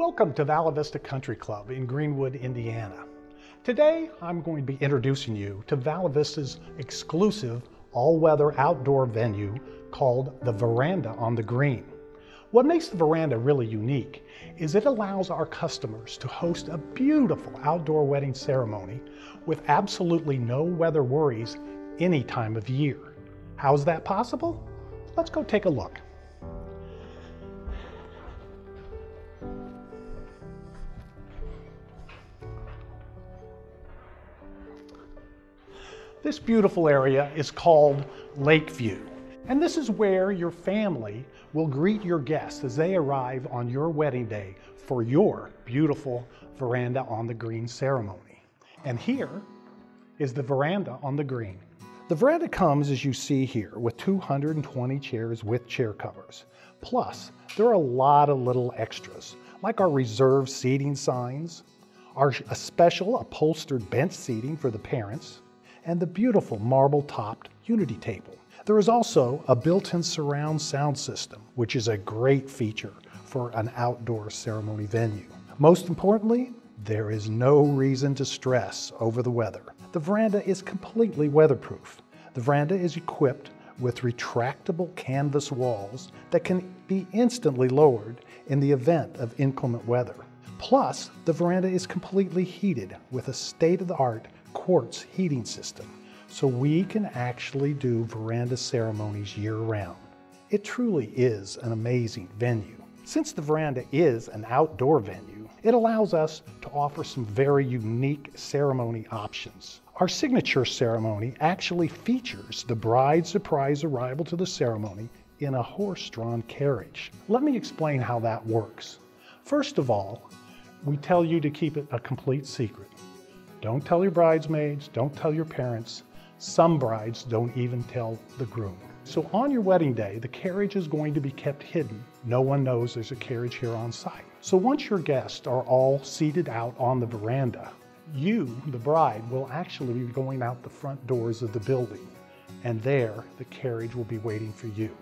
Welcome to Valle Vista Country Club in Greenwood, Indiana. Today, I'm going to be introducing you to Valle Vista's exclusive all-weather outdoor venue called the Veranda on the Green. What makes the Veranda really unique is it allows our customers to host a beautiful outdoor wedding ceremony with absolutely no weather worries any time of year. How is that possible? Let's go take a look. This beautiful area is called Lakeview, and this is where your family will greet your guests as they arrive on your wedding day for your beautiful Veranda on the Green ceremony. And here is the Veranda on the Green. The veranda comes, as you see here, with 220 chairs with chair covers. Plus, there are a lot of little extras, like our reserved seating signs, a special upholstered bench seating for the parents, and the beautiful marble-topped unity table. There is also a built-in surround sound system, which is a great feature for an outdoor ceremony venue. Most importantly, there is no reason to stress over the weather. The veranda is completely weatherproof. The veranda is equipped with retractable canvas walls that can be instantly lowered in the event of inclement weather. Plus, the veranda is completely heated with a state-of-the-art quartz heating system, so we can actually do veranda ceremonies year-round. It truly is an amazing venue. Since the veranda is an outdoor venue, it allows us to offer some very unique ceremony options. Our signature ceremony actually features the bride's surprise arrival to the ceremony in a horse-drawn carriage. Let me explain how that works. First of all, we tell you to keep it a complete secret. Don't tell your bridesmaids, don't tell your parents. Some brides don't even tell the groom. So on your wedding day, the carriage is going to be kept hidden. No one knows there's a carriage here on site. So once your guests are all seated out on the veranda, you, the bride, will actually be going out the front doors of the building, and there the carriage will be waiting for you.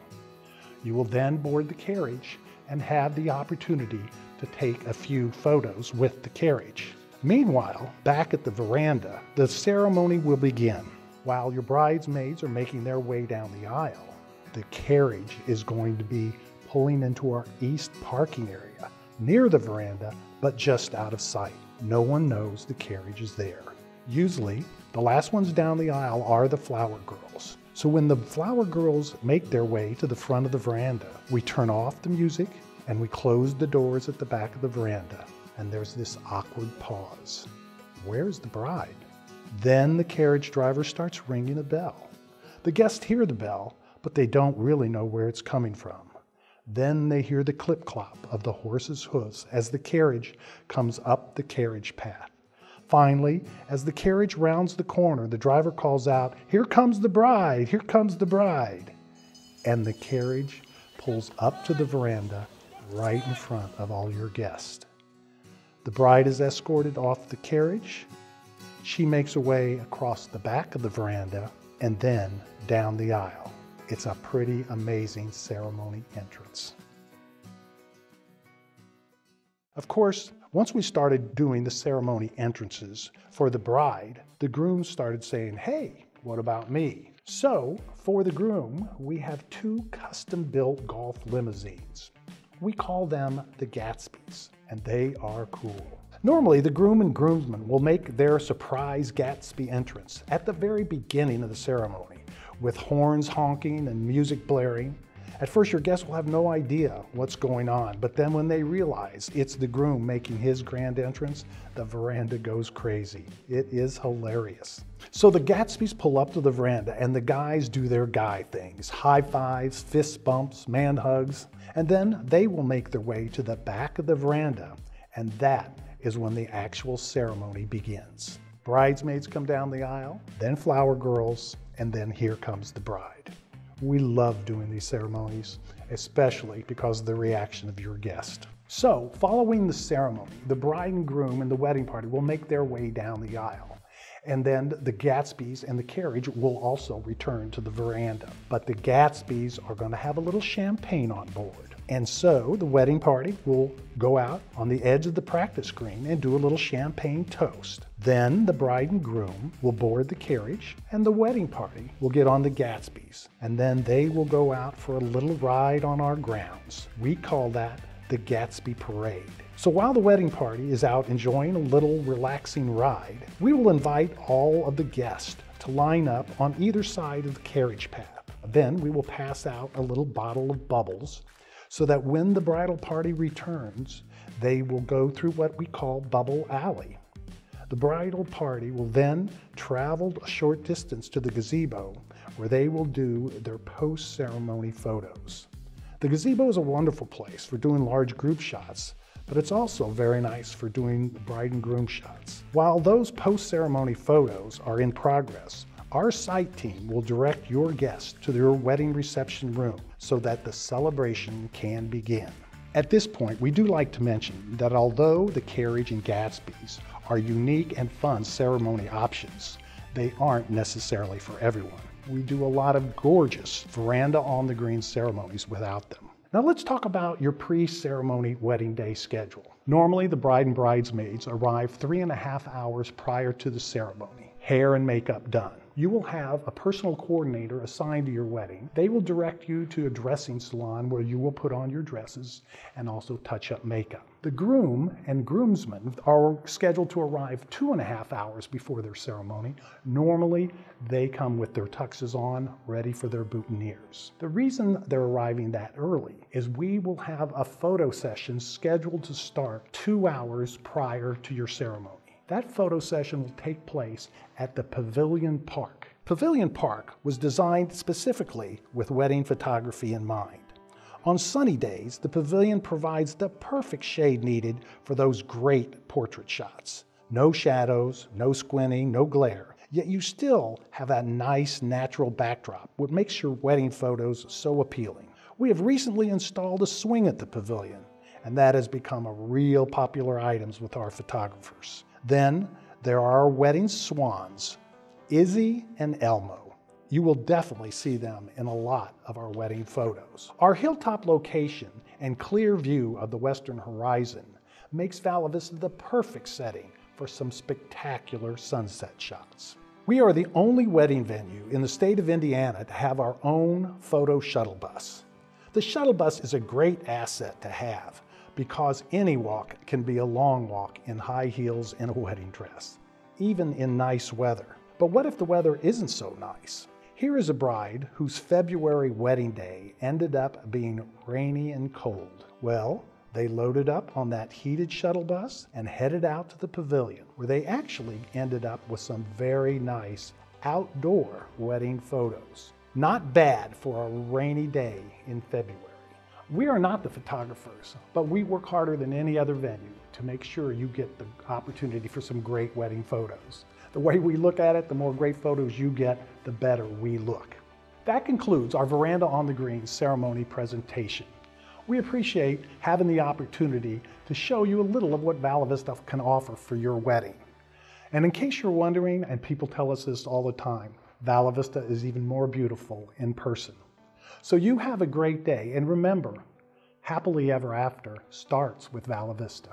You will then board the carriage and have the opportunity to take a few photos with the carriage. Meanwhile, back at the veranda, the ceremony will begin. While your bridesmaids are making their way down the aisle, the carriage is going to be pulling into our east parking area, near the veranda, but just out of sight. No one knows the carriage is there. Usually, the last ones down the aisle are the flower girls. So when the flower girls make their way to the front of the veranda, we turn off the music and we close the doors at the back of the veranda. And there's this awkward pause. Where's the bride? Then the carriage driver starts ringing a bell. The guests hear the bell, but they don't really know where it's coming from. Then they hear the clip-clop of the horse's hooves as the carriage comes up the carriage path. Finally, as the carriage rounds the corner, the driver calls out, "Here comes the bride, here comes the bride." And the carriage pulls up to the veranda right in front of all your guests. The bride is escorted off the carriage. She makes her way across the back of the veranda and then down the aisle. It's a pretty amazing ceremony entrance. Of course, once we started doing the ceremony entrances for the bride, the groom started saying, "Hey, what about me?" So for the groom, we have two custom-built golf limousines. We call them the Gatsbys, and they are cool. Normally, the groom and groomsmen will make their surprise Gatsby entrance at the very beginning of the ceremony, with horns honking and music blaring. At first, your guests will have no idea what's going on, but then when they realize it's the groom making his grand entrance, the veranda goes crazy. It is hilarious. So the Gatsbys pull up to the veranda and the guys do their guy things, high fives, fist bumps, man hugs, and then they will make their way to the back of the veranda, and that is when the actual ceremony begins. Bridesmaids come down the aisle, then flower girls, and then here comes the bride. We love doing these ceremonies, especially because of the reaction of your guest. So, following the ceremony, the bride and groom and the wedding party will make their way down the aisle. And then the Gatsbys and the carriage will also return to the veranda. But the Gatsbys are going to have a little champagne on board. And so the wedding party will go out on the edge of the practice green and do a little champagne toast. Then the bride and groom will board the carriage and the wedding party will get on the Gatsbys. And then they will go out for a little ride on our grounds. We call that the Gatsby Parade. So while the wedding party is out enjoying a little relaxing ride, we will invite all of the guests to line up on either side of the carriage path. Then we will pass out a little bottle of bubbles so that when the bridal party returns, they will go through what we call Bubble Alley. The bridal party will then travel a short distance to the gazebo where they will do their post-ceremony photos. The gazebo is a wonderful place for doing large group shots, but it's also very nice for doing bride and groom shots. While those post-ceremony photos are in progress, our site team will direct your guests to their wedding reception room so that the celebration can begin. At this point, we do like to mention that although the carriage and Gatsbys are unique and fun ceremony options, they aren't necessarily for everyone. We do a lot of gorgeous veranda on the green ceremonies without them. Now let's talk about your pre-ceremony wedding day schedule. Normally, the bride and bridesmaids arrive 3.5 hours prior to the ceremony. Hair and makeup done. You will have a personal coordinator assigned to your wedding. They will direct you to a dressing salon where you will put on your dresses and also touch up makeup. The groom and groomsmen are scheduled to arrive 2.5 hours before their ceremony. Normally, they come with their tuxes on, ready for their boutonnieres. The reason they're arriving that early is we will have a photo session scheduled to start 2 hours prior to your ceremony. That photo session will take place at the Pavilion Park. Pavilion Park was designed specifically with wedding photography in mind. On sunny days, the pavilion provides the perfect shade needed for those great portrait shots. No shadows, no squinting, no glare, yet you still have that nice natural backdrop, what makes your wedding photos so appealing. We have recently installed a swing at the pavilion, and that has become a real popular item with our photographers. Then there are our wedding swans, Izzy and Elmo. You will definitely see them in a lot of our wedding photos. Our hilltop location and clear view of the western horizon makes Valle Vista the perfect setting for some spectacular sunset shots. We are the only wedding venue in the state of Indiana to have our own photo shuttle bus. The shuttle bus is a great asset to have, because any walk can be a long walk in high heels and a wedding dress, even in nice weather. But what if the weather isn't so nice? Here is a bride whose February wedding day ended up being rainy and cold. Well, they loaded up on that heated shuttle bus and headed out to the pavilion, where they actually ended up with some very nice outdoor wedding photos. Not bad for a rainy day in February. We are not the photographers, but we work harder than any other venue to make sure you get the opportunity for some great wedding photos. The way we look at it, the more great photos you get, the better we look. That concludes our Veranda on the Green ceremony presentation. We appreciate having the opportunity to show you a little of what Valle Vista can offer for your wedding. And in case you're wondering, and people tell us this all the time, Valle Vista is even more beautiful in person. So you have a great day, and remember, happily ever after starts with Valle Vista.